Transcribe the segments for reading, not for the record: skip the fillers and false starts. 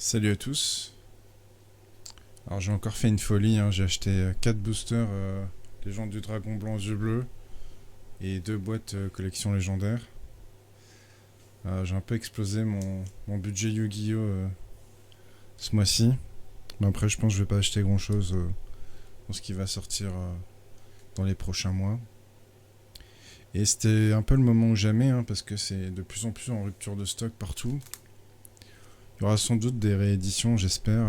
Salut à tous. Alors j'ai encore fait une folie, hein. J'ai acheté 4 boosters Légende du Dragon Blanc Yeux Bleus et 2 boîtes collection légendaire. J'ai un peu explosé mon budget Yu-Gi-Oh ce mois-ci. Mais après je pense que je vais pas acheter grand chose dans ce qui va sortir dans les prochains mois. Et c'était un peu le moment ou jamais, hein, parce que c'est de plus en plus en rupture de stock partout. Il y aura sans doute des rééditions, j'espère,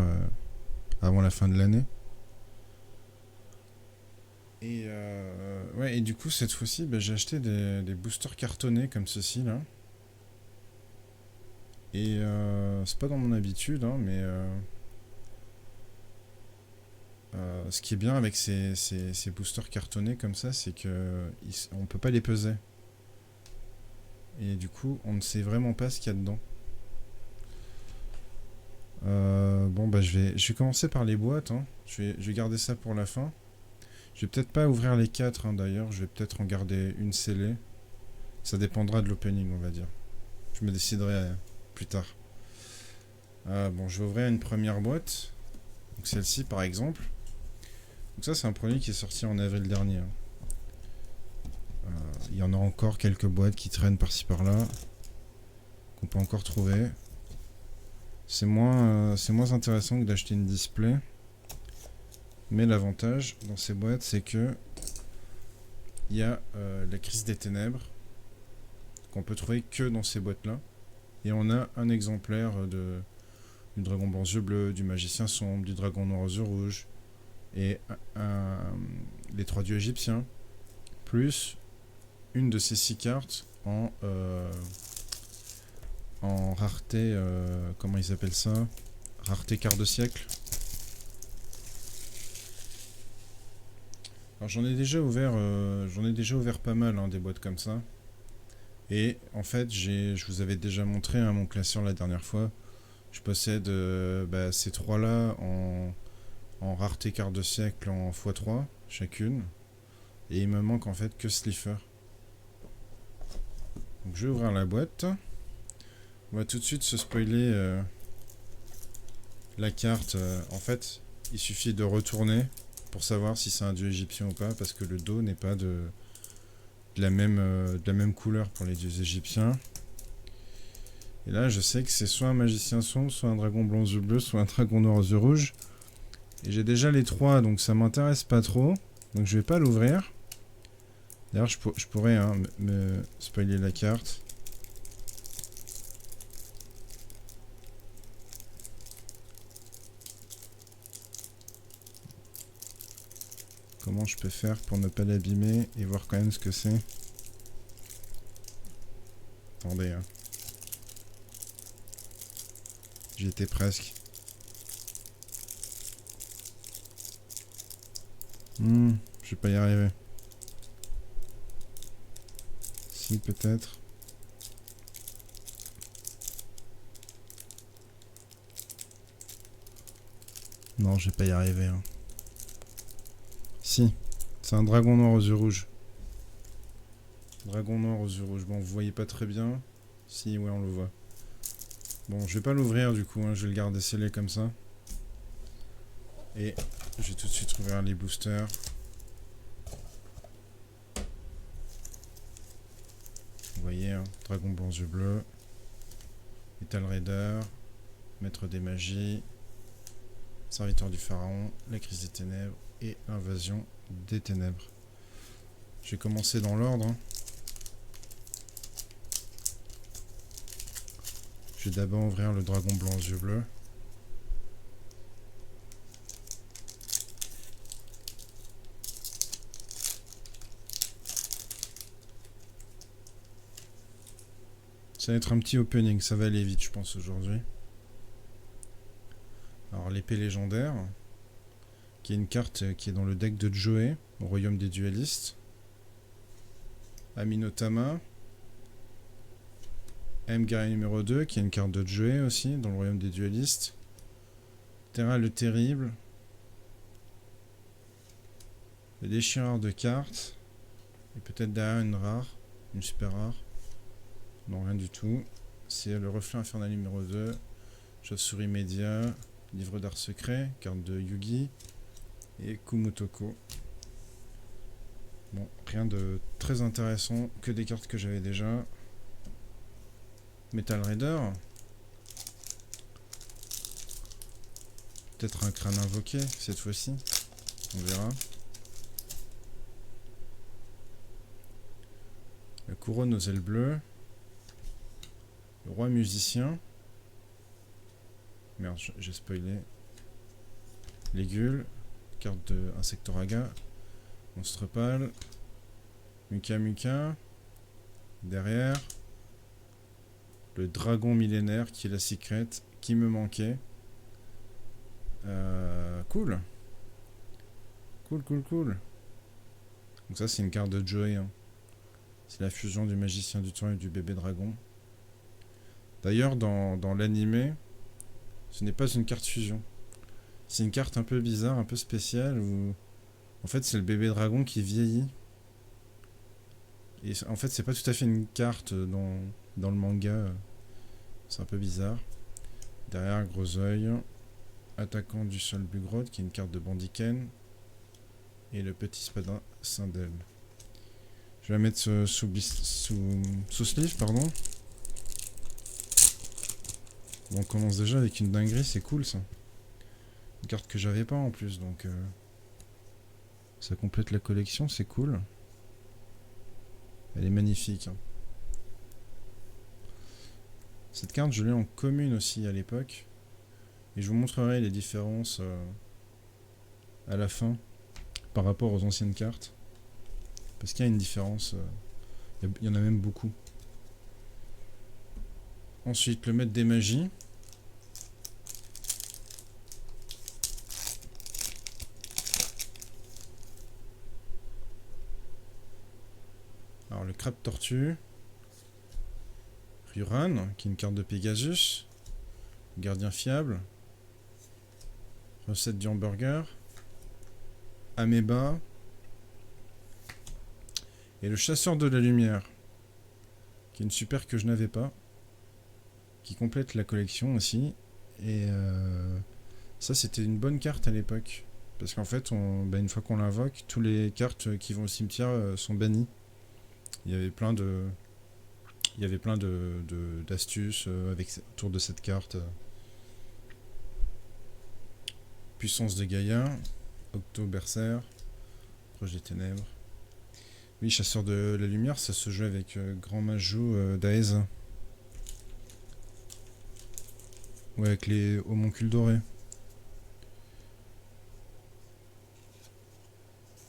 avant la fin de l'année. Et du coup, cette fois-ci, bah, j'ai acheté des boosters cartonnés comme ceci là. Et c'est pas dans mon habitude, hein, mais ce qui est bien avec ces boosters cartonnés comme ça, c'est que on peut pas les peser. Et du coup, on ne sait vraiment pas ce qu'il y a dedans. Bon, bah, je vais commencer par les boîtes, hein. Je vais garder ça pour la fin. Je vais peut-être pas ouvrir les 4, hein, d'ailleurs. Je vais peut-être en garder une scellée. Ça dépendra de l'opening, on va dire. Je me déciderai plus tard. Bon, je vais ouvrir une première boîte. Donc celle-ci, par exemple. Donc ça, c'est un produit qui est sorti en avril dernier, hein. Il y en a encore quelques boîtes qui traînent par-ci par-là, qu'on peut encore trouver. C'est moins intéressant que d'acheter une display. Mais l'avantage dans ces boîtes, c'est que il y a la crise des ténèbres qu'on peut trouver que dans ces boîtes-là. Et on a un exemplaire du dragon blanc yeux bleus, du magicien sombre, du dragon noir aux yeux rouges, et les 3 dieux égyptiens, plus une de ces 6 cartes en rareté, comment ils appellent ça, rareté quart de siècle. Alors j'en ai déjà ouvert pas mal, hein, des boîtes comme ça. Et en fait, je vous avais déjà montré, hein, mon classeur la dernière fois. Je possède ces 3 là en rareté quart de siècle en x3 chacune. Et il me manque en fait que Slifer. Donc je vais ouvrir la boîte. On va tout de suite se spoiler la carte. En fait, il suffit de retourner pour savoir si c'est un dieu égyptien ou pas, parce que le dos n'est pas de la même couleur pour les dieux égyptiens. Et là, je sais que c'est soit un magicien sombre, soit un dragon blanc aux yeux bleus, soit un dragon noir aux yeux rouges. Et j'ai déjà les 3, donc ça m'intéresse pas trop. Donc je vais pas l'ouvrir. D'ailleurs, je pourrais, hein, me spoiler la carte. Comment je peux faire pour ne pas l'abîmer et voir quand même ce que c'est. Attendez, hein. J'y étais presque. Je vais pas y arriver. Si, peut-être. Non, je vais pas y arriver, hein. Si, c'est un dragon noir aux yeux rouges. Dragon noir aux yeux rouges. Bon, vous voyez pas très bien. Si, ouais, on le voit. Bon, je vais pas l'ouvrir du coup, hein. Je vais le garder scellé comme ça. Et je vais tout de suite ouvrir les boosters. Vous voyez, hein, dragon blanc yeux bleus. Metal Raider. Maître des magies. Serviteur du pharaon. La crise des ténèbres. Et l'invasion des ténèbres. Je vais commencer dans l'ordre, hein. Je vais d'abord ouvrir le dragon blanc aux yeux bleus. Ça va être un petit opening, ça va aller vite je pense aujourd'hui. Alors l'épée légendaire, qui est une carte qui est dans le deck de Joey, au royaume des dualistes. Aminotama. M guerrier numéro 2, qui est une carte de Joey aussi, dans le royaume des dualistes. Terra le terrible. Le déchireur de cartes. Et peut-être derrière une rare, une super rare. Non, rien du tout. C'est le reflet infernal numéro 2. Chauve-souris média, livre d'art secret, carte de Yugi et Kumutoko. Bon, rien de très intéressant, que des cartes que j'avais déjà. Metal Raider. Peut-être un crâne invoqué cette fois-ci. On verra. La couronne aux ailes bleues. Le roi musicien. Merde, j'ai spoilé. Légule. Carte de Insectoraga. Monstre pâle. Muka Muka. Derrière. Le dragon millénaire qui est la secret qui me manquait. Cool. Cool. Donc ça c'est une carte de Joey. Hein. C'est la fusion du magicien du temps et du bébé dragon. D'ailleurs dans l'animé, ce n'est pas une carte fusion. C'est une carte un peu bizarre, un peu spéciale où en fait c'est le bébé dragon qui vieillit. Et en fait c'est pas tout à fait une carte dans le manga. C'est un peu bizarre. Derrière, gros œil. Attaquant du sol Bugrod, qui est une carte de Bandiken. Et le petit spadin Sindel. Je vais la mettre sous sleeve, pardon. Bon, on commence déjà avec une dinguerie, c'est cool ça. Une carte que j'avais pas en plus, donc ça complète la collection, c'est cool. Elle est magnifique. Hein. Cette carte, je l'ai en commune aussi à l'époque. Et je vous montrerai les différences à la fin par rapport aux anciennes cartes. Parce qu'il y a une différence. Il y en a même beaucoup. Ensuite, le maître des magies. Alors, le crabe tortue. Ruran, qui est une carte de Pegasus. Gardien fiable. Recette du hamburger. Améba. Et le chasseur de la lumière. Qui est une super que je n'avais pas. Qui complète la collection aussi. Et ça, c'était une bonne carte à l'époque. Parce qu'en fait, une fois qu'on l'invoque, toutes les cartes qui vont au cimetière sont bannies. Il y avait plein d'astuces autour de cette carte. Puissance de Gaïa, Octo Berser, Proche des Ténèbres. Oui, Chasseur de la Lumière, ça se joue avec Grand Majou d'Aez. Ouais, avec les homoncules dorés.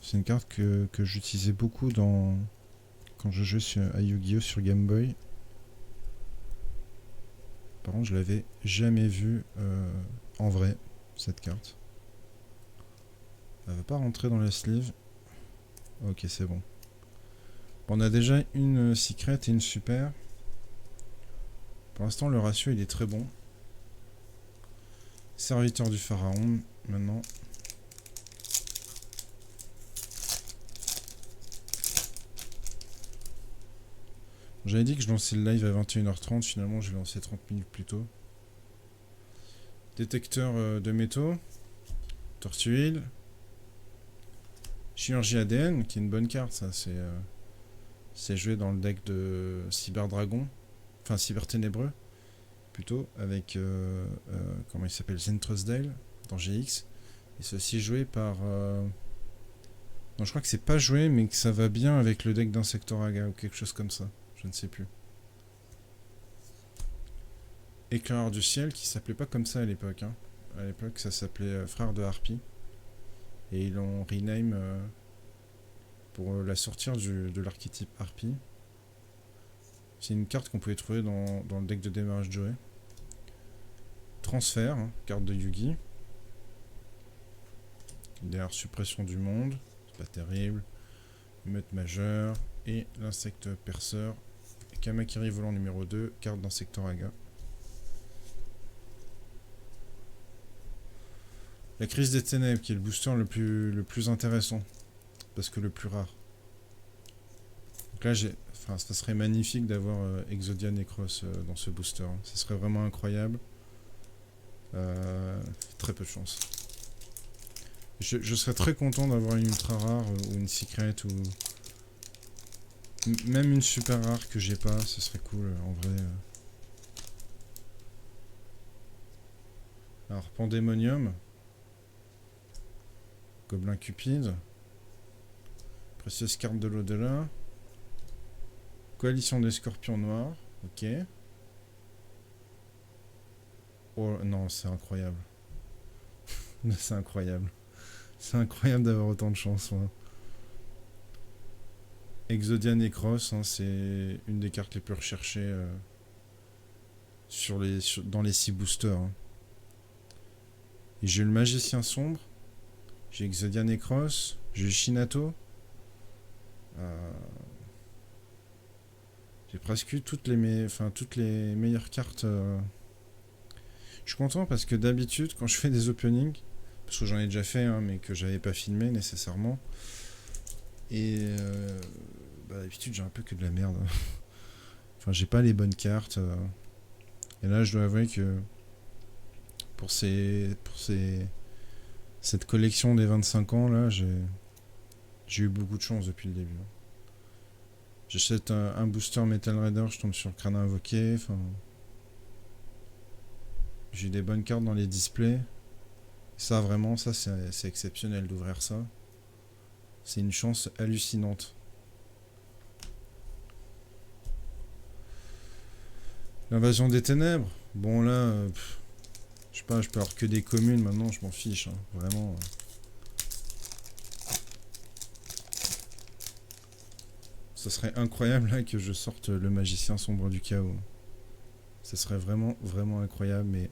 C'est une carte que j'utilisais beaucoup quand je jouais à Yu-Gi-Oh! Sur Game Boy. Par contre, je l'avais jamais vue en vrai, cette carte. Elle va pas rentrer dans la sleeve. Ok, c'est bon. Bon, on a déjà une secret et une super. Pour l'instant, le ratio il est très bon. Serviteur du pharaon, maintenant. J'avais dit que je lançais le live à 21h30, finalement je l'ai lancé 30 minutes plus tôt. Détecteur de métaux. Tortuile. Chirurgie ADN, qui est une bonne carte, ça. C'est joué dans le deck de Cyber Dragon. Enfin, Cyber Ténébreux. Plutôt, avec... comment il s'appelle, Zentrosdale, dans GX. Et c'est aussi joué par... Non, je crois que c'est pas joué, mais que ça va bien avec le deck d'Insectoraga, ou quelque chose comme ça. Je ne sais plus. Éclaireur du ciel, qui s'appelait pas comme ça à l'époque. Hein. À l'époque, ça s'appelait Frère de Harpie. Et ils l'ont rename pour la sortir de l'archétype Harpie. C'est une carte qu'on pouvait trouver dans le deck de démarrage Joey. Transfert, hein, carte de Yugi. Derrière suppression du monde, c'est pas terrible. Meute majeure. Et l'insecte perceur. Kamakiri volant numéro 2, carte d'Insectoraga. La crise des ténèbres, qui est le booster le plus intéressant. Parce que le plus rare. Donc là, ça serait magnifique d'avoir Exodia Necros dans ce booster. Ça serait vraiment incroyable. Très peu de chance. Je serais très content d'avoir une ultra rare ou une secret ou même une super rare que j'ai pas, ce serait cool en vrai. Alors Pandemonium, Gobelin Cupide, Précieuse carte de l'au-delà, Coalition des Scorpions Noirs, ok. Oh non, c'est incroyable. C'est incroyable. C'est incroyable d'avoir autant de chance. Ouais. Exodia Necros, hein, c'est une des cartes les plus recherchées dans les 6 boosters. Hein. Et j'ai le Magicien Sombre, j'ai Exodia Necros, j'ai Shinato. J'ai presque eu toutes les meilleures cartes. Je suis content parce que d'habitude, quand je fais des openings, parce que j'en ai déjà fait, hein, mais que j'avais pas filmé nécessairement, et d'habitude j'ai un peu que de la merde. Enfin, j'ai pas les bonnes cartes. Et là, je dois avouer que pour cette collection des 25 ans, là, j'ai eu beaucoup de chance depuis le début. J'achète un booster Metal Raider, je tombe sur Crâne Invoqué. Enfin, j'ai eu des bonnes cartes dans les displays. Ça, vraiment, ça, c'est exceptionnel d'ouvrir ça. C'est une chance hallucinante. L'invasion des ténèbres. Bon, là, je sais pas, je peux avoir que des communes maintenant, je m'en fiche. Hein, vraiment. Ça serait incroyable là que je sorte le Magicien Sombre du Chaos. Ça serait vraiment, vraiment incroyable, mais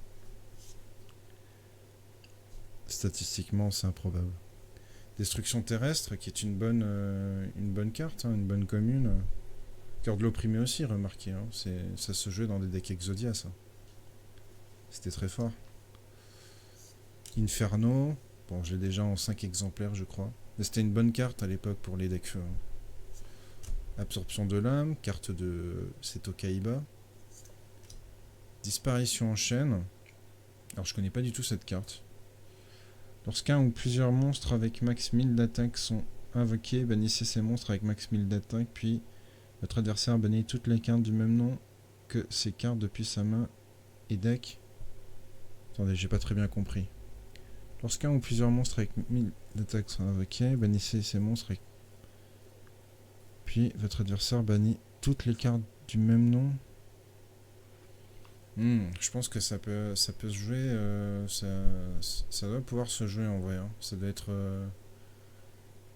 statistiquement, c'est improbable. Destruction terrestre, qui est une bonne carte, hein, une bonne commune. Cœur de l'opprimé aussi, remarquez. Hein, ça se jouait dans des decks Exodia, ça. C'était très fort. Inferno. Bon, j'ai déjà en 5 exemplaires, je crois. Mais c'était une bonne carte à l'époque pour les decks feu. Hein. Absorption de l'âme, carte de Seto Kaiba. Disparition en chaîne. Alors je connais pas du tout cette carte. Lorsqu'un ou plusieurs monstres avec max 1000 d'attaque sont invoqués, bannissez ces monstres avec max 1000 d'attaque, puis votre adversaire bannit toutes les cartes du même nom que ces cartes depuis sa main et deck. Attendez, j'ai pas très bien compris. Lorsqu'un ou plusieurs monstres avec 1000 d'attaque sont invoqués, bannissez ces monstres avec... Puis votre adversaire bannit toutes les cartes du même nom. Je pense que ça peut se jouer. Ça doit pouvoir se jouer en vrai. Hein. Ça doit être.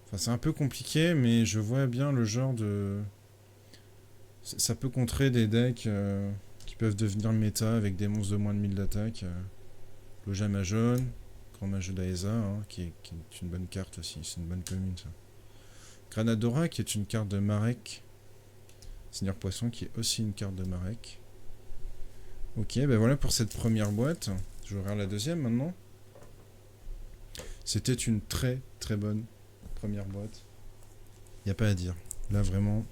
Enfin, c'est un peu compliqué, mais je vois bien le genre de. Ça peut contrer des decks qui peuvent devenir méta avec des monstres de moins de 1000 d'attaque. Lojama jaune, Grand Mage d'Aesa, hein, qui est une bonne carte aussi. C'est une bonne commune ça. Granadora, qui est une carte de Marek. Seigneur Poisson, qui est aussi une carte de Marek. Ok, ben voilà pour cette première boîte. Je vais ouvrir la deuxième maintenant. C'était une très très bonne première boîte. Y a pas à dire. Là vraiment.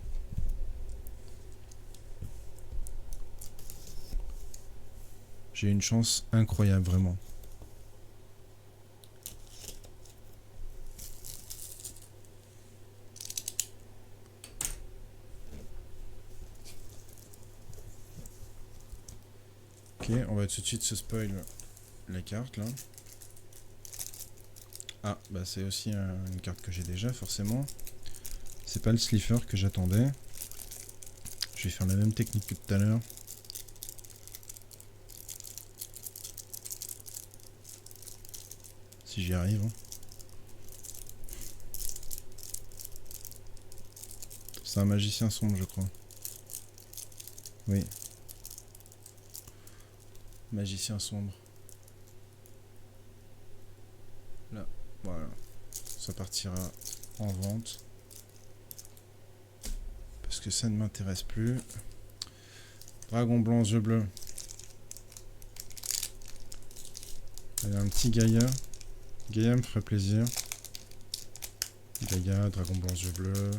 J'ai une chance incroyable vraiment. Ok, on va tout de suite se spoil la carte là. Ah, bah c'est aussi une carte que j'ai déjà forcément. C'est pas le Slifer que j'attendais. Je vais faire la même technique que tout à l'heure. Si j'y arrive. Hein. C'est un magicien sombre, je crois. Oui. Magicien sombre. Là, voilà. Ça partira en vente. Parce que ça ne m'intéresse plus. Dragon blanc, yeux bleus. Il y a un petit Gaïa. Gaïa me ferait plaisir. Gaïa, dragon blanc, yeux bleus.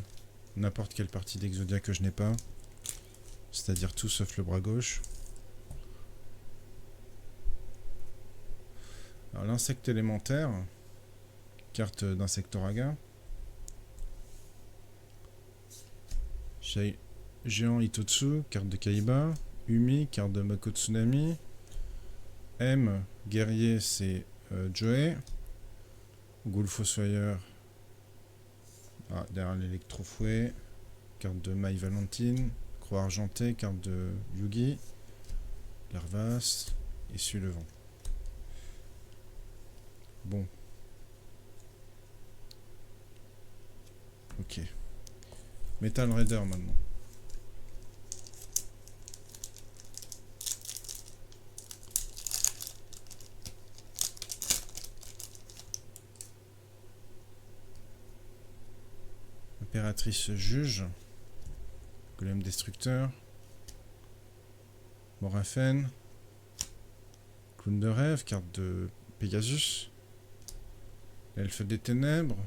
N'importe quelle partie d'Exodia que je n'ai pas. C'est-à-dire tout sauf le bras gauche. Alors l'insecte élémentaire, carte d'Insectoraga. Géant Hitotsu, carte de Kaiba. Umi, carte de Mako Tsunami. M, guerrier, c'est Joe. Ghoul Fossoyeur, derrière l'électrofouet. Carte de Mai Valentine. Croix argentée, carte de Yugi. Larvas, Essuie le vent. Bon. Ok. Metal Raider maintenant. Impératrice juge. Golem destructeur. Morafen. Clown de rêve, carte de Pegasus. L'elfe des ténèbres.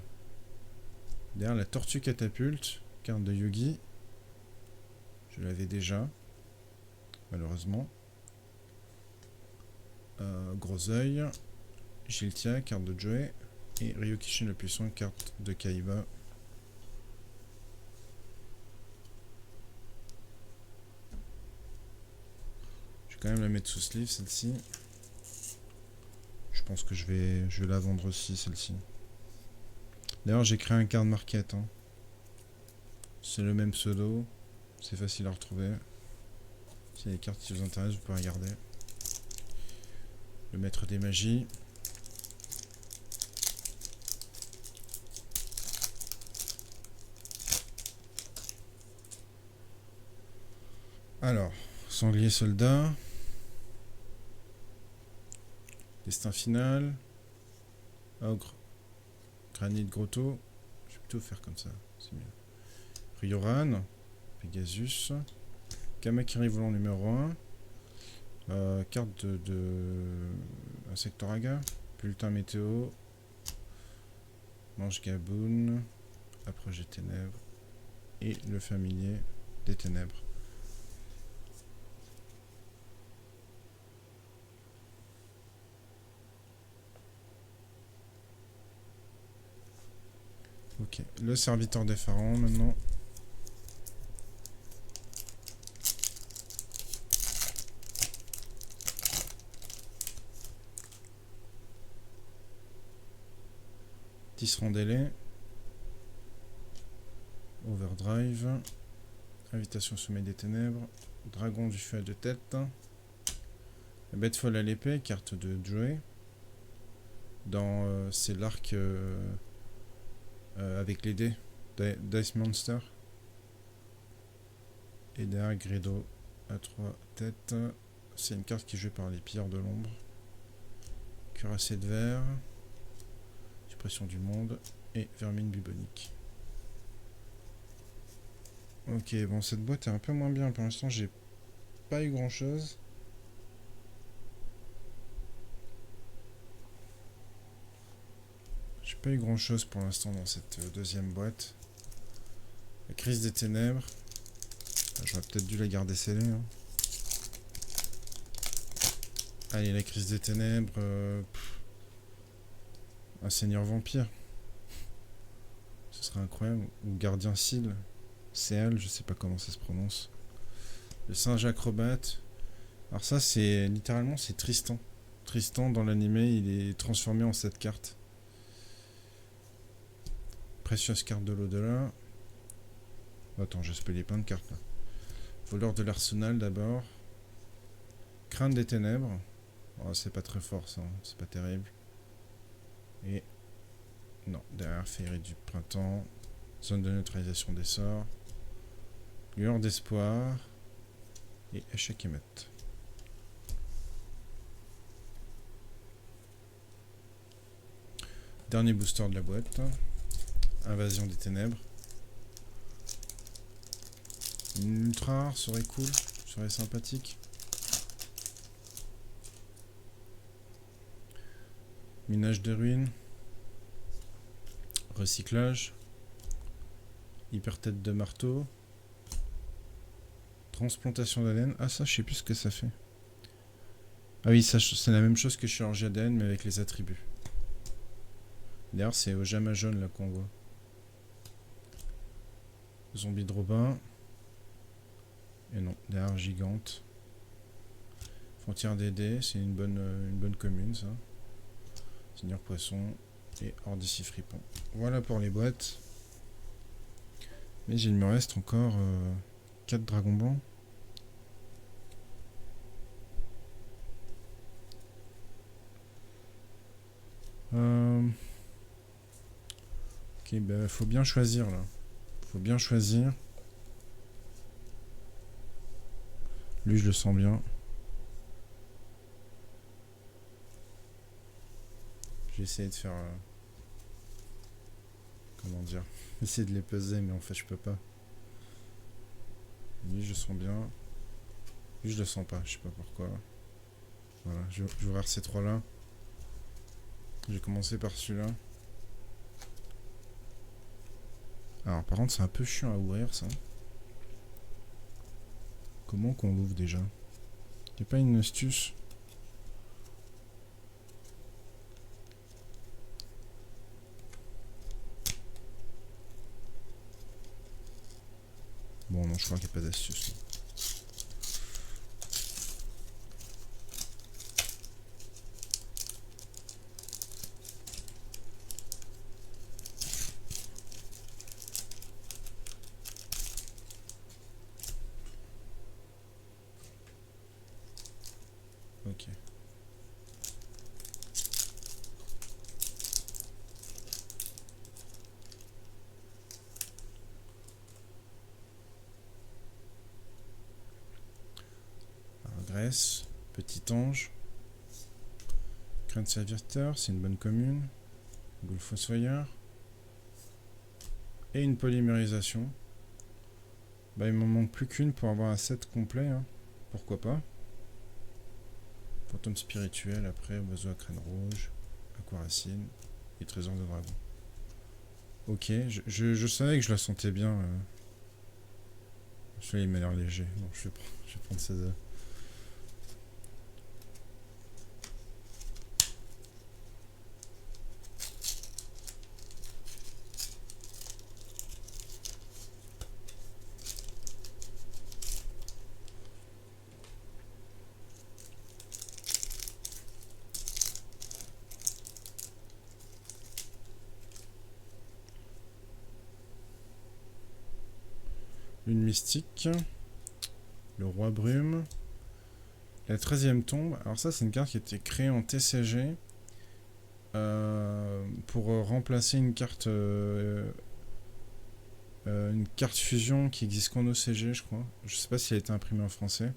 Derrière la tortue catapulte, carte de Yugi. Je l'avais déjà, malheureusement. Gros œil. Jiltia, carte de Joe. Et Ryukishin le puissant, carte de Kaiba. Je vais quand même la mettre sous sleeve, celle-ci. Je pense que je vais la vendre aussi, celle-ci. D'ailleurs, j'ai créé un card market. Hein. C'est le même pseudo. C'est facile à retrouver. S'il y a des cartes qui vous intéressent, vous pouvez regarder. Le maître des magies. Alors, sanglier soldat. Destin final. Ogre. Granit grotto. Je vais plutôt faire comme ça, c'est mieux. Ryoran. Pegasus. Kamakiri volant numéro 1. Carte de Insectoraga. Bulletin météo. Manche Gaboon. Approche des ténèbres. Et le familier des ténèbres. Ok, le serviteur des pharaons maintenant. Tisserandélé. Overdrive. Invitation au sommet des ténèbres. Dragon du feu à deux têtes. La bête folle à l'épée, carte de Joe. C'est l'arc avec les dés. Dice Monster. Et derrière Greedo à 3 têtes. C'est une carte qui est jouée par les pilleurs de l'ombre. Cuirassé de verre. Suppression du monde. Et vermine bubonique. Ok, bon, cette boîte est un peu moins bien. Pour l'instant, j'ai pas eu grand chose. J'ai pas eu grand chose pour l'instant dans cette deuxième boîte. La crise des ténèbres. J'aurais peut-être dû la garder scellée. Hein. Allez, la crise des ténèbres. Un seigneur vampire. Ce serait incroyable. Ou gardien Seal. CL, je sais pas comment ça se prononce. Le singe acrobate. Alors ça, c'est littéralement, c'est Tristan. Tristan, dans l'animé, il est transformé en cette carte. Précieuse carte de l'au-delà. Attends, j'ai spoilé plein de cartes là. Voleur de l'arsenal d'abord. Crainte des ténèbres. Oh, c'est pas très fort ça, hein. C'est pas terrible. Et non, derrière féerie du printemps. Zone de neutralisation des sorts. Lueur d'espoir. Et échec et mat. Dernier booster de la boîte. Invasion des ténèbres. Une ultra rare serait cool, serait sympathique. Minage de ruines. Recyclage. Hyper tête de marteau. Transplantation d'ADN. Ah ça, je sais plus ce que ça fait. Ah oui, ça c'est la même chose que chirurgie ADN mais avec les attributs. D'ailleurs c'est au Jama jaune là qu'on voit. Zombie de Robin. Et non, derrière Gigante. Frontière d'Aidé, c'est une bonne commune ça. Seigneur Poisson et hors d'ici Fripon. Voilà pour les boîtes. Mais il me reste encore 4 dragons blancs. Ok, bah faut bien choisir là. Faut bien choisir. Lui, je le sens bien. J'ai essayé de faire... comment dire, essayer de les peser, mais en fait, je peux pas. Lui, je le sens bien. Lui, je le sens pas, je sais pas pourquoi. Voilà, je vais ouvrir ces trois-là. Je vais commencer par celui-là. Alors, par contre, c'est un peu chiant à ouvrir, ça. Comment qu'on l'ouvre déjà? Y'a pas une astuce? Bon, non, je crois qu'il n'y a pas d'astuce. Ok. Alors, Grèce, Petit Ange. Crâne Serviteur, c'est une bonne commune. Goule Fossoyeur. Et une polymérisation. Bah, il m'en manque plus qu'une pour avoir un set complet. Hein. Pourquoi pas. Fantôme spirituel, après, oiseau à crâne rouge, aquaracine et trésor de dragon. Ok, je savais que je la sentais bien. Celui-là, il m'a l'air léger. Donc je vais prendre 16 heures. Lune mystique. Le roi brume. La 13e tombe. Alors ça, c'est une carte qui a été créée en TCG. Pour remplacer une carte fusion qui existe qu'en OCG, je crois. Je sais pas si elle a été imprimée en français.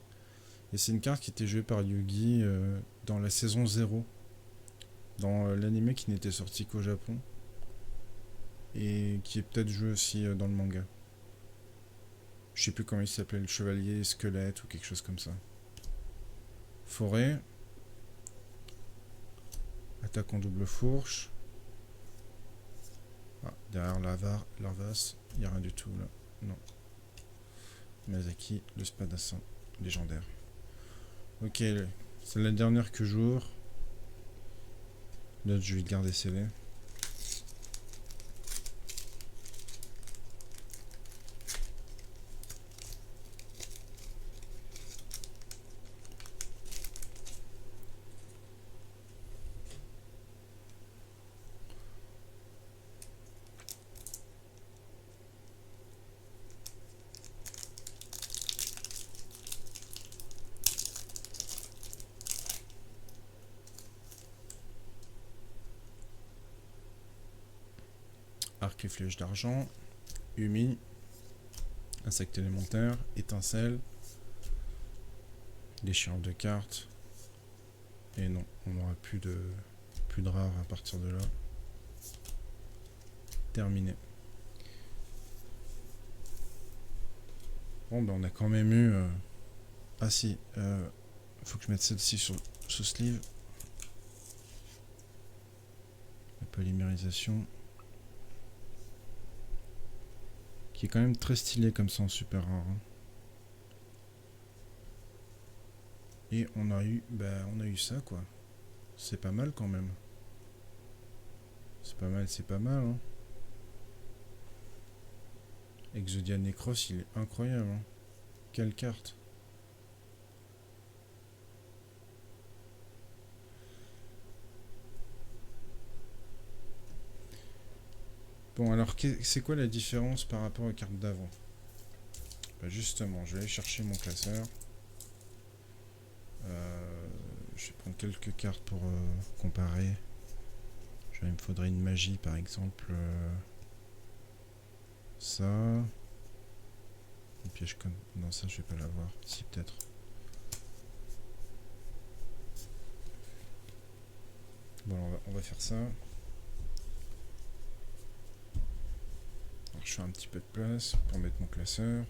Et c'est une carte qui était jouée par Yugi dans la saison 0. Dans l'anime qui n'était sorti qu'au Japon. Et qui est peut-être joué aussi dans le manga. Je sais plus comment il s'appelait, le chevalier squelette ou quelque chose comme ça. Forêt. Attaque en double fourche. Ah, derrière Larvas, il n'y a rien du tout là. Non. Miyazaki, le spadassin légendaire. Ok, c'est la dernière que j'ouvre. L'autre, je vais garder scellé. Arc et flèche d'argent. Humi. Insecte élémentaire. Étincelle. Déchirure de cartes. Et non, on n'aura plus de rares à partir de là. Terminé. Bon, ben on a quand même eu... Ah si, faut que je mette celle-ci sur ce sleeve. La polymérisation. Qui est quand même très stylé comme ça en super rare. Hein. Et on a eu ça quoi. C'est pas mal quand même. C'est pas mal. Hein. Exodia Necros, il est incroyable. Hein. Quelle carte. Bon, alors, c'est quoi la différence par rapport aux cartes d'avant? Bah justement, je vais aller chercher mon classeur. Je vais prendre quelques cartes pour comparer. Il me faudrait une magie, par exemple. Ça. Une piège comme... Non, ça, je vais pas l'avoir. Si, peut-être. Bon, on va faire ça. Alors, je fais un petit peu de place pour mettre mon classeur.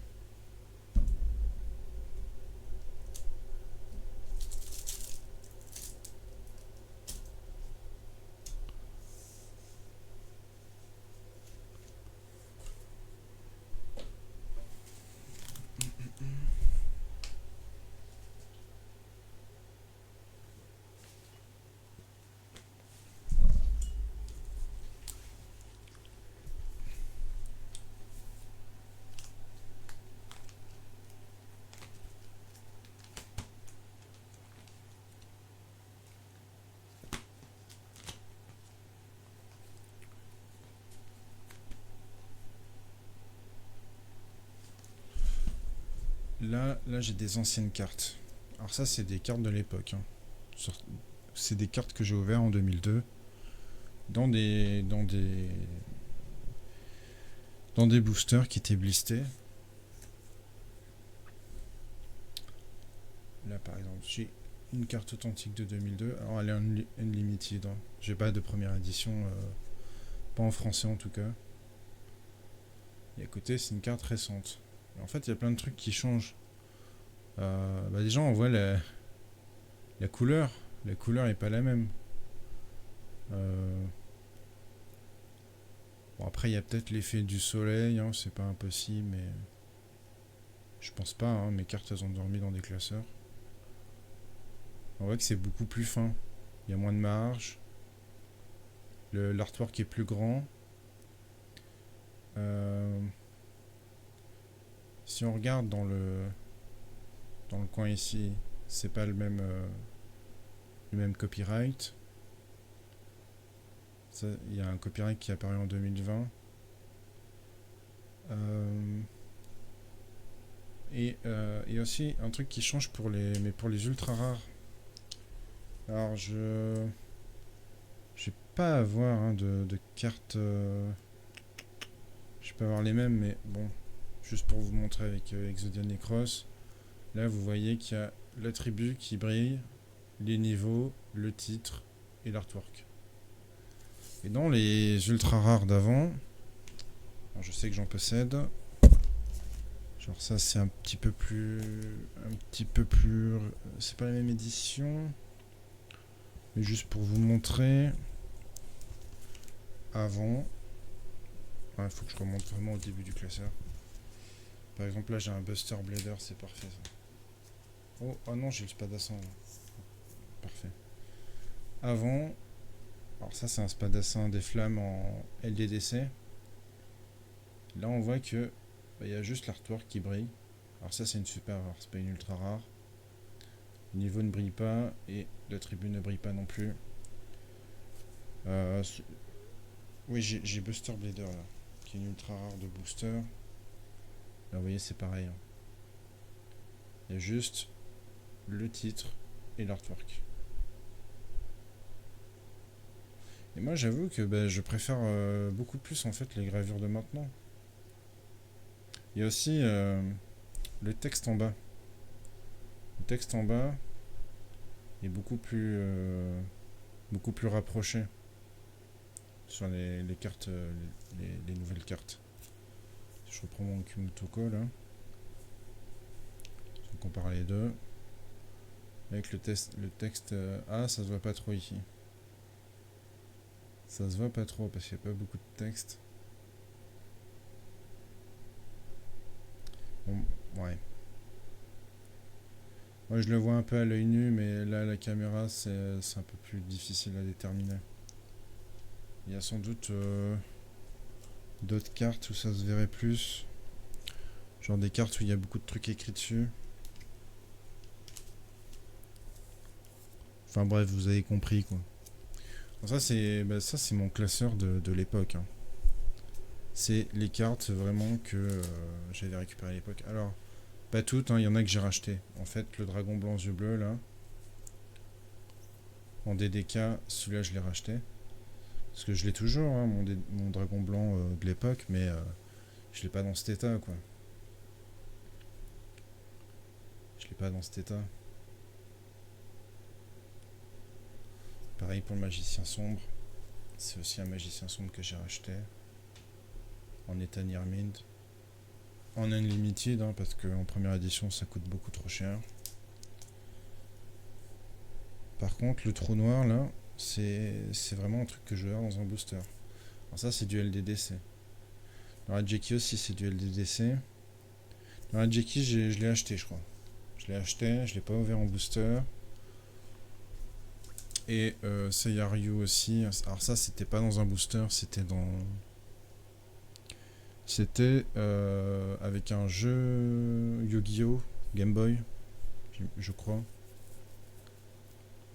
Là j'ai des anciennes cartes. Alors ça, c'est des cartes de l'époque. Hein. C'est des cartes que j'ai ouvertes en 2002 dans des boosters qui étaient blistés. Là, par exemple, j'ai une carte authentique de 2002. Alors, elle est unlimited. Hein. J'ai pas de première édition, pas en français en tout cas. Et à côté, c'est une carte récente. Et en fait, il y a plein de trucs qui changent. Déjà, on voit la couleur. La couleur est pas la même. Bon, après, il y a peut-être l'effet du soleil. Hein, c'est pas impossible, mais je pense pas. Hein, mes cartes, elles ont dormi dans des classeurs. On voit que c'est beaucoup plus fin. Il y a moins de marge. L'artwork est plus grand. Si on regarde dans le coin ici, c'est pas le même copyright. Il y a un copyright qui est apparu en 2020. Et aussi un truc qui change pour les ultra rares. Alors je vais pas avoir hein, de cartes. Je vais pas avoir les mêmes, mais bon, juste pour vous montrer avec Exodia Necros. Là, vous voyez qu'il y a l'attribut qui brille, les niveaux, le titre et l'artwork. Et dans les ultra rares d'avant, je sais que j'en possède. Genre ça, c'est un petit peu plus, c'est pas la même édition, mais juste pour vous montrer. Avant, il faut que je remonte vraiment au début du classeur. Par exemple, là, j'ai un Buster Blader, c'est parfait ça. Oh non, j'ai le Spadassin. Parfait. Avant, alors ça, c'est un Spadassin des flammes en LDDC. Là, on voit que il y a juste l'artwork qui brille. Alors ça, c'est une super rare, c'est pas une ultra rare. Le niveau ne brille pas et l'attribut ne brille pas non plus. Oui, j'ai Buster Blader là, qui est une ultra rare de booster. Là, vous voyez, c'est pareil. Hein. Il y a juste le titre et l'artwork. Et moi, j'avoue que je préfère beaucoup plus en fait les gravures de maintenant. Il y a aussi le texte en bas. Le texte en bas est beaucoup plus rapproché sur les cartes, les nouvelles cartes. Si je reprends mon Kumutoko là, si on compare les deux, avec le texte, ça se voit pas trop ici. Ça se voit pas trop parce qu'il n'y a pas beaucoup de texte. Bon, ouais. Moi je le vois un peu à l'œil nu, mais là la caméra c'est un peu plus difficile à déterminer. Il y a sans doute d'autres cartes où ça se verrait plus. Genre des cartes où il y a beaucoup de trucs écrits dessus. Enfin bref, vous avez compris quoi. Alors ça c'est mon classeur de l'époque. Hein. C'est les cartes vraiment que j'avais récupérées à l'époque. Alors, pas toutes, hein, il y en a que j'ai racheté. En fait, le dragon blanc aux yeux bleus là, en DDK, celui-là je l'ai racheté. Parce que je l'ai toujours, hein, mon dragon blanc de l'époque, mais je l'ai pas dans cet état quoi. Je l'ai pas dans cet état. Pareil pour le magicien sombre. C'est aussi un magicien sombre que j'ai racheté. En état near mint. En unlimited, hein, parce qu'en première édition ça coûte beaucoup trop cher. Par contre, le trou noir là, c'est vraiment un truc que je veux avoir dans un booster. Alors ça c'est du LDDC. Dans la Jackie aussi c'est du LDDC. Dans la Jackie je l'ai acheté je crois. Je l'ai acheté, je l'ai pas ouvert en booster. Et Sayaryu aussi. Alors ça c'était pas dans un booster, c'était dans... C'était avec un jeu Yu-Gi-Oh! Game Boy, je crois.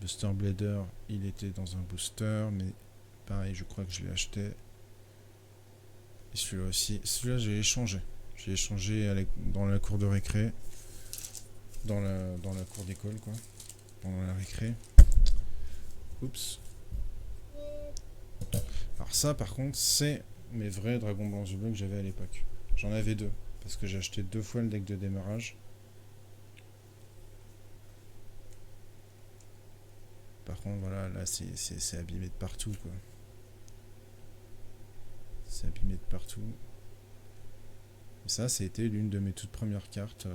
Buster Blader, il était dans un booster, mais pareil, je crois que je l'ai acheté. Et celui-là aussi. Celui-là, j'ai échangé. J'ai échangé dans la cour de récré. Dans la cour d'école, quoi. Pendant la récré. Oups. Alors ça, par contre, c'est mes vrais dragons blancs bleus que j'avais à l'époque. J'en avais deux. Parce que j'ai acheté 2 fois le deck de démarrage. Par contre, voilà, là, c'est abîmé de partout, quoi. C'est abîmé de partout. Et ça a été l'une de mes toutes premières cartes.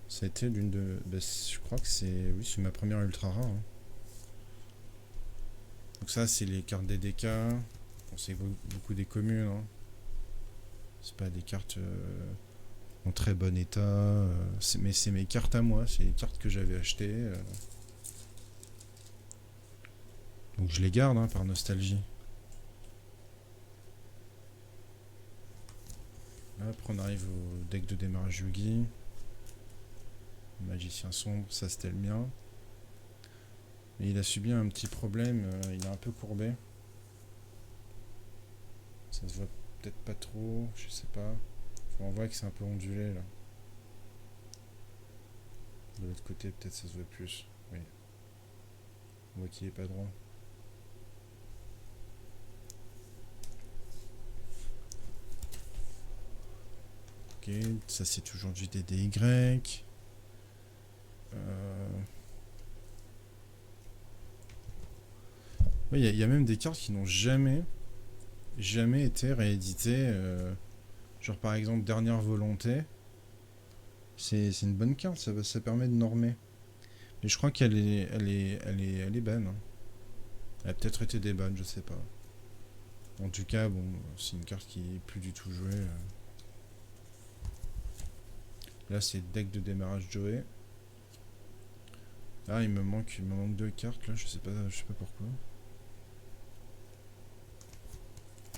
Ça a été l'une de... Bah, je crois que c'est... Oui, c'est ma première ultra rare. Hein. Donc ça, c'est les cartes DDK. Bon, c'est beaucoup des communes. Hein. C'est pas des cartes en très bon état. Mais c'est mes cartes à moi. C'est les cartes que j'avais achetées. Donc je les garde hein, par nostalgie. Après on arrive au deck de démarrage Yugi. Magicien sombre, ça c'était le mien. Mais il a subi un petit problème, il est un peu courbé. Ça se voit peut-être pas trop, je sais pas. Enfin, on voit que c'est un peu ondulé là. De l'autre côté peut-être ça se voit plus. Oui. On voit qu'il est pas droit. Ok, ça c'est toujours du DDY. Oui, il y a même des cartes qui n'ont jamais été rééditées. Genre par exemple Dernière Volonté. C'est une bonne carte, ça permet de normer. Mais je crois qu'elle est ban. Hein. Elle a peut-être été déban, je sais pas. En tout cas, bon, c'est une carte qui est plus du tout jouée. Là, c'est deck de démarrage Joey. Ah, il me manque 2 cartes là, je sais pas pourquoi.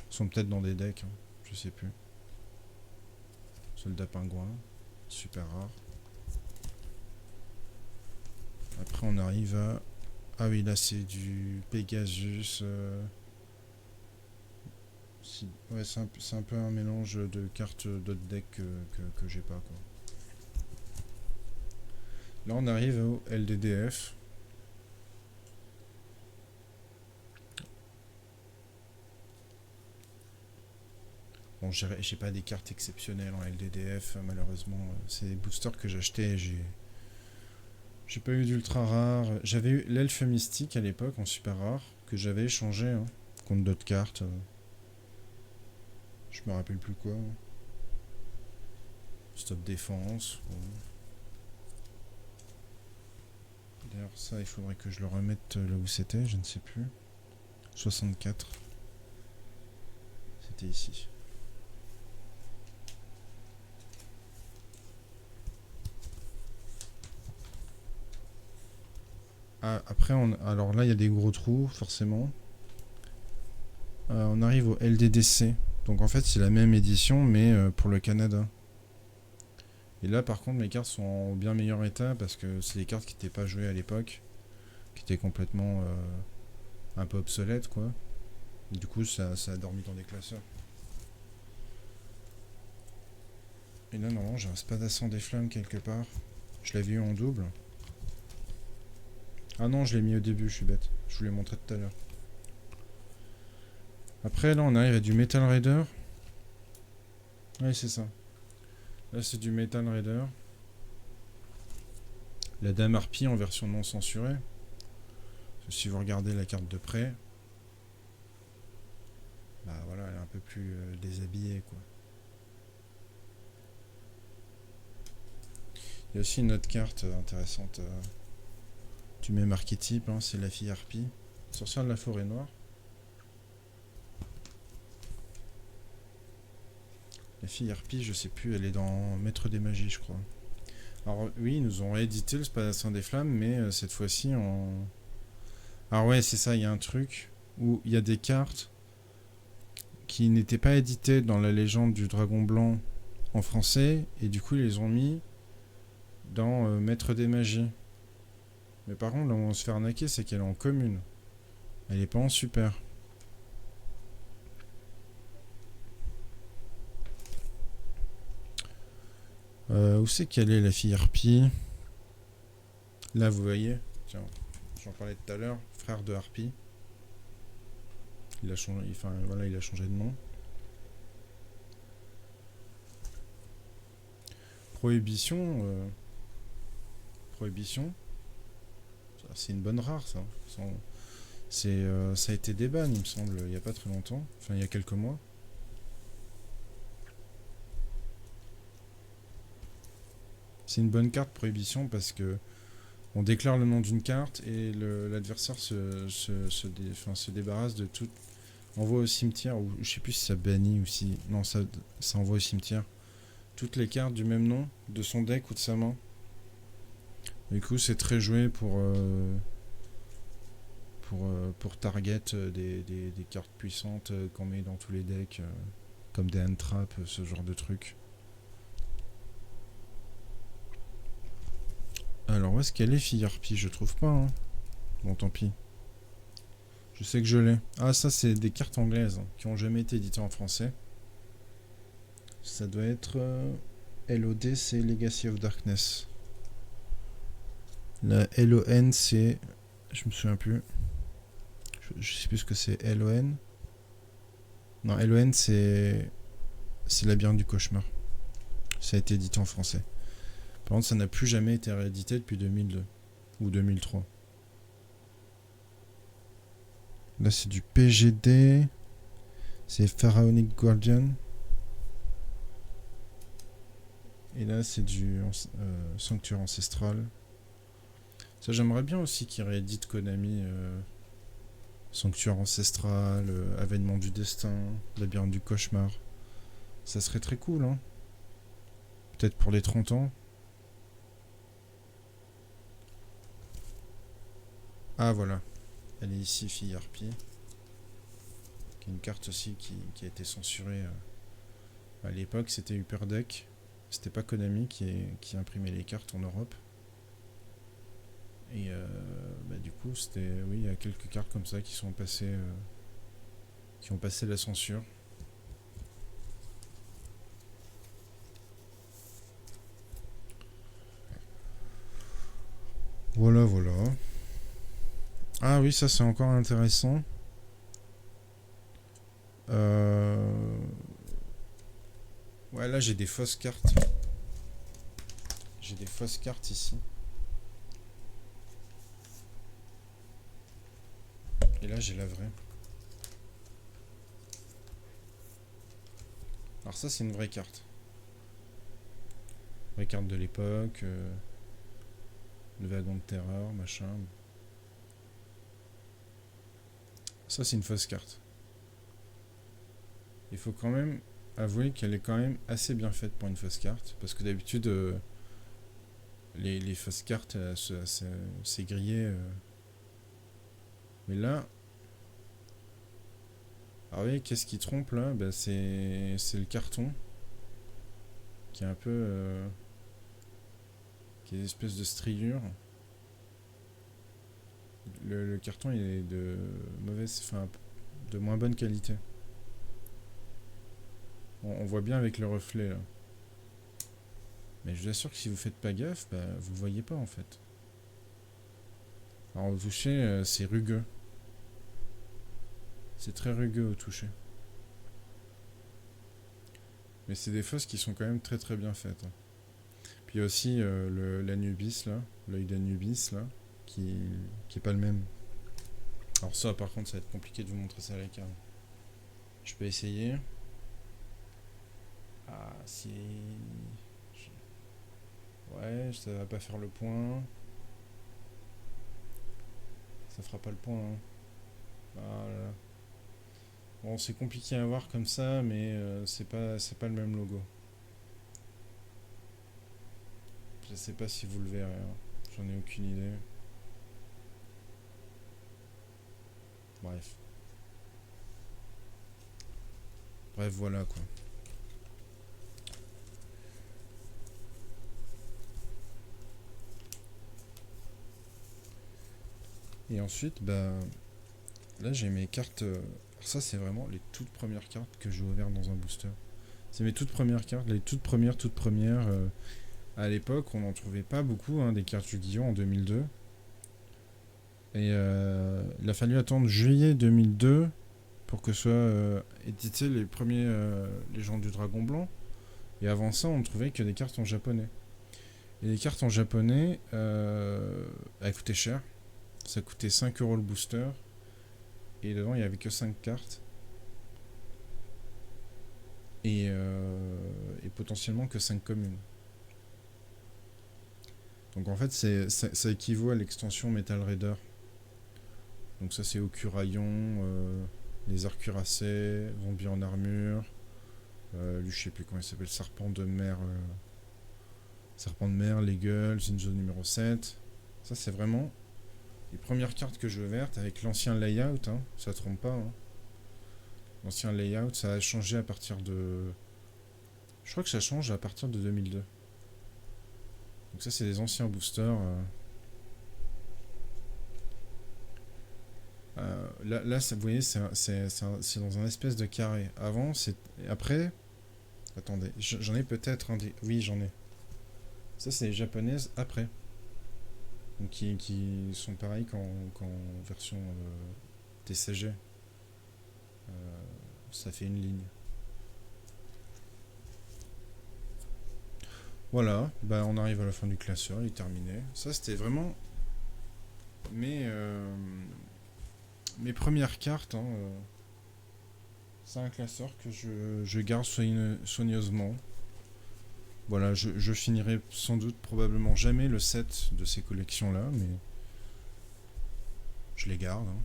Ils sont peut-être dans des decks, hein. Je sais plus. Soldat pingouin, super rare. Après, on arrive à... Ah oui, là, c'est du Pegasus. Ouais, c'est un peu un mélange de cartes d'autres decks que j'ai pas, quoi. Là, on arrive au LDDF. Bon, j'ai pas des cartes exceptionnelles en LDDF, malheureusement. C'est des boosters que j'achetais. J'ai pas eu d'ultra rare. J'avais eu l'elfe mystique à l'époque en super rare, que j'avais échangé hein, contre d'autres cartes. Je me rappelle plus quoi. Stop défense. Bon. D'ailleurs, ça, il faudrait que je le remette là où c'était, je ne sais plus. 64. C'était ici. Ah, après, alors là, il y a des gros trous, forcément. On arrive au LDDC. Donc en fait, c'est la même édition, mais pour le Canada. Et là, par contre, mes cartes sont en bien meilleur état parce que c'est des cartes qui n'étaient pas jouées à l'époque, qui étaient complètement un peu obsolètes, quoi. Et du coup, ça a dormi dans des classeurs. Et là, normalement, j'ai un Spadassin des Flammes quelque part. Je l'avais eu en double. Ah non, je l'ai mis au début, je suis bête. Je vous l'ai montré tout à l'heure. Après, là, on arrive à du Metal Raider. Oui, c'est ça. Là, c'est du Metal Raider. La Dame Harpie en version non censurée. Si vous regardez la carte de près, bah voilà, elle est un peu plus déshabillée, quoi. Il y a aussi une autre carte intéressante du même archétype, hein, c'est la fille Harpie, sorcière de la forêt noire. La fille Harpie, je sais plus, elle est dans Maître des Magies, je crois. Alors oui, ils nous ont réédité le Spadassin des Flammes, mais cette fois-ci en... Alors ouais, c'est ça, il y a un truc où il y a des cartes qui n'étaient pas éditées dans la légende du Dragon Blanc en français, et du coup ils les ont mis dans Maître des Magies. Mais par contre, là où on se fait arnaquer, c'est qu'elle est en commune. Elle est pas en super. Où c'est qu'elle est, la fille Harpie? Là, vous voyez. Tiens, j'en parlais tout à l'heure. Frère de Harpie. Il a changé, enfin, voilà, il a changé de nom. Prohibition. Prohibition. C'est une bonne rare, ça. Ça a été déban, il me semble, il n'y a pas très longtemps. Enfin, il y a quelques mois. C'est une bonne carte prohibition parce que on déclare le nom d'une carte et l'adversaire se débarrasse de tout. Envoie au cimetière, ou je sais plus si ça bannit ou si. Non, ça envoie au cimetière toutes les cartes du même nom de son deck ou de sa main. Du coup, c'est très joué pour target des cartes puissantes qu'on met dans tous les decks, comme des hand traps, ce genre de trucs. Alors, où est-ce qu'elle est, fille Harpie? Je trouve pas, hein. Bon, tant pis. Je sais que je l'ai. Ah, ça, c'est des cartes anglaises qui ont jamais été éditées en français. Ça doit être LOD, c'est Legacy of Darkness. La LON, c'est... Je me souviens plus. Je sais plus ce que c'est. LON. Non, LON, c'est... C'est Labyrinthe du Cauchemar. Ça a été édité en français. Par contre, ça n'a plus jamais été réédité depuis 2002. Ou 2003. Là, c'est du PGD. C'est Pharaonic Guardian. Et là, c'est du Sanctuaire Ancestral. Ça, j'aimerais bien aussi qu'ils rééditent Konami. Sanctuaire Ancestral, Avènement du Destin, Labyrinthe du Cauchemar. Ça serait très cool, hein. Peut-être pour les 30 ans. Ah, voilà. Elle est ici, fille Harpie. Qui est une carte aussi qui a été censurée. À l'époque, c'était Upper Deck. C'était pas Konami qui imprimait les cartes en Europe. Et du coup, c'était... Oui, il y a quelques cartes comme ça qui sont passées... qui ont passé la censure. Voilà, voilà. Ah oui, ça c'est encore intéressant. Ouais, là j'ai des fausses cartes. J'ai des fausses cartes ici. Et là j'ai la vraie. Alors ça c'est une vraie carte. Vraie carte de l'époque. Le wagon de terreur, machin. Ça c'est une fausse carte. Il faut quand même avouer qu'elle est quand même assez bien faite pour une fausse carte. Parce que d'habitude, les fausses cartes, c'est grillé. Mais là... Alors, vous voyez, qu'est-ce qui trompe là? Bah, c'est le carton qui est un peu... qui est une espèce de striure. Le carton il est de mauvaise... Enfin, de moins bonne qualité. On voit bien avec le reflet là. Mais je vous assure que si vous faites pas gaffe, bah, vous le voyez pas en fait. Alors au toucher, c'est rugueux. C'est très rugueux au toucher. Mais c'est des fosses qui sont quand même très très bien faites. Puis il y a aussi l'Anubis là, l'œil d'Anubis là, qui est pas le même. Alors ça par contre ça va être compliqué de vous montrer ça à l'écart. Je peux essayer. Ah si... Ouais, ça va pas faire le point. Ça fera pas le point. Hein. Ah là là. Bon, c'est compliqué à voir comme ça, mais c'est pas le même logo. Je sais pas si vous le verrez. Hein. J'en ai aucune idée. Bref. Bref, voilà quoi. Et ensuite, bah, là j'ai mes cartes. Alors ça, c'est vraiment les toutes premières cartes que j'ai ouvertes dans un booster. C'est mes toutes premières cartes, les toutes premières. À l'époque, on n'en trouvait pas beaucoup, hein, des cartes Yu-Gi-Oh! En 2002. Et il a fallu attendre juillet 2002 pour que soient édités les premiers légendes du Dragon Blanc. Et avant ça, on ne trouvait que des cartes en japonais. Et les cartes en japonais, elles coûtaient cher. Ça coûtait 5 € le booster. Et dedans, il n'y avait que 5 cartes. Et potentiellement que 5 communes. Donc en fait, ça équivaut à l'extension Metal Raider. Donc ça, c'est Okurayon, les Arcuracées, Zombies en armure. Lui, je sais plus comment il s'appelle, Serpent de mer, les gueules, Zinzo numéro 7. Ça, c'est vraiment les premières cartes que je veux verte avec l'ancien layout, hein, ça trompe pas. Hein. L'ancien layout, ça a changé à partir de... Je crois que ça change à partir de 2002. Donc ça, c'est des anciens boosters. Là, vous voyez, c'est dans un espèce de carré. Avant, c'est... Après... Attendez, j'en ai peut-être un des... Oui, j'en ai. Ça, c'est les japonaises après. Donc, qui sont pareilles qu'en version TCG. Ça fait une ligne. Voilà, bah on arrive à la fin du classeur, il est terminé. Ça, c'était vraiment mes premières cartes. Hein, c'est un classeur que je garde soigneusement. Voilà, je finirai sans doute probablement jamais le set de ces collections-là, mais je les garde. Hein.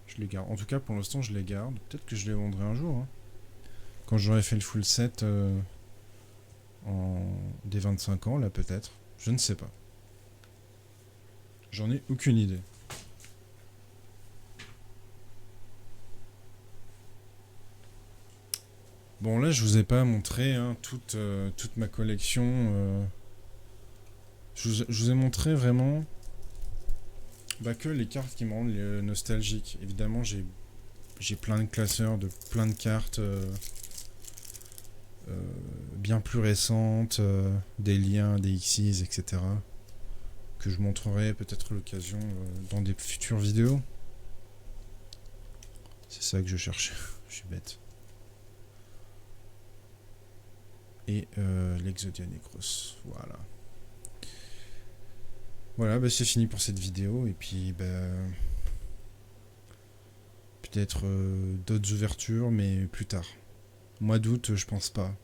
Je les garde. En tout cas, pour l'instant, je les garde. Peut-être que je les vendrai un jour. Hein. Quand j'aurai fait le full set des 25 ans, là, peut-être. Je ne sais pas. J'en ai aucune idée. Bon, là, je vous ai pas montré hein, toute ma collection. Je vous ai montré vraiment que les cartes qui me rendent nostalgique. Évidemment, j'ai plein de classeurs de plein de cartes bien plus récentes, des liens, des Xyz, etc. Que je montrerai peut-être à l'occasion dans des futures vidéos. C'est ça que je cherchais. Je suis bête. Et l'Exodia Necros. Voilà. Voilà, bah, c'est fini pour cette vidéo. Et puis, bah, peut-être d'autres ouvertures, mais plus tard. Mois d'août, je pense pas.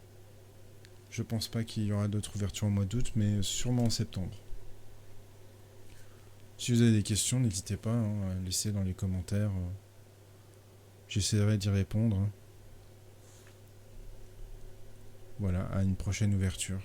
Je pense pas qu'il y aura d'autres ouvertures au mois d'août, mais sûrement en septembre. Si vous avez des questions, n'hésitez pas hein, à laisser dans les commentaires. J'essaierai d'y répondre. Voilà, à une prochaine ouverture.